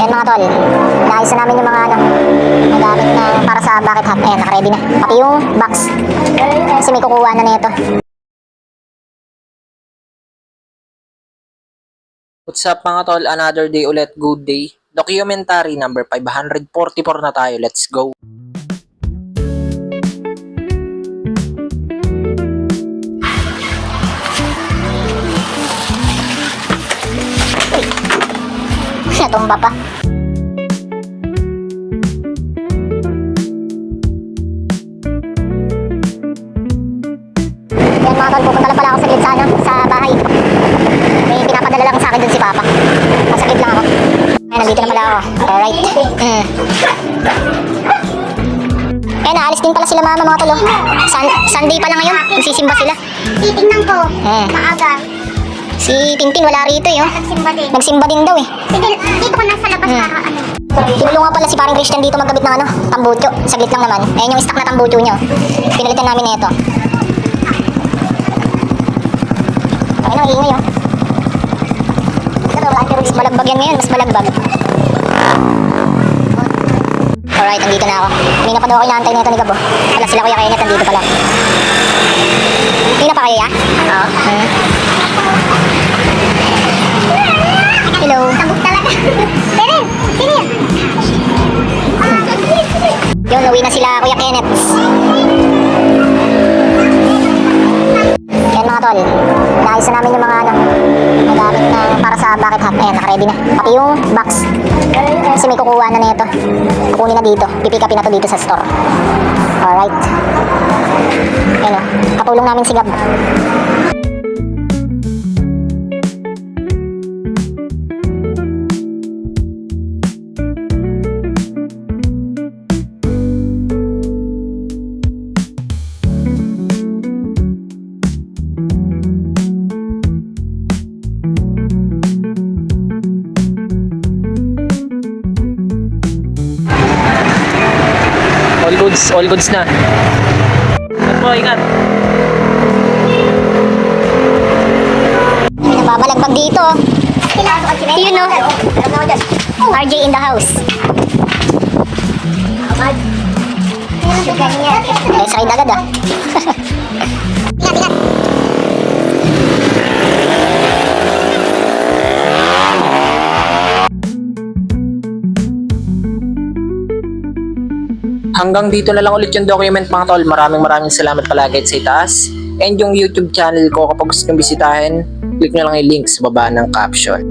Yan mga tol, naayos na namin yung mga nagamit na para sa bucket hat. Ayan, nakaready na. Pati yung box. Kasi may kukuha na nito. What's up mga tol? Another day ulit. Good day. Documentary number 544 na tayo. Let's go. Natumba pa. Yan mga tol, pupunta lang pala ako saglit sa bahay. May pinapadala lang sa akin dun si Papa. Masakit lang ako. Ayan, nandito na pala ako. Alright. Ayan, naalis din pala sila mama mga tol. Sunday pa lang ngayon. Nagsisimba sila. Titingnan ko. Maaga. Si Tintin wala rito eh. Nagsimba din. Nagsimba din daw eh. Sige, dito ko nasa labas para ano. Tinulungan pala si paring Christian dito magkabit ng tambucho. Saglit lang naman. Ayan yung stock na tambucho nyo. Pinalitan namin na ito. Ay na, ingay oh. Mas malagbag yan ngayon, mas malagbag. Alright, nandito na ako. Kanina pa daw ako inaantay nito ni Gabo. Wala sila Kuya Kenneth, nandito pala. Hindi na pa kayo ya? Oo. Hello. Sabog talaga. Pero, sino yan? Yun, uwi na sila Kuya Kenneth. Yan mga tol, naayos na namin yung mga nagamit na para sa bucket hat. Ayan, nakaready na. Pati yung box. Kasi may kukuha na nito. Kukunin na dito. Pipick upin na to dito sa store. Alright. Ayan o, katulong namin si Gab. All goods na. Ingat po, ingat. May nababalagbag dito. Yun o. RJ in the house. Let's ride agad ah. Ingat, ingat. Hanggang dito na lang ulit yung document mga tol. Maraming salamat palagi sa itaas. And yung YouTube channel ko kapag gusto nyo bisitahin, click nyo lang yung link sa baba ng caption.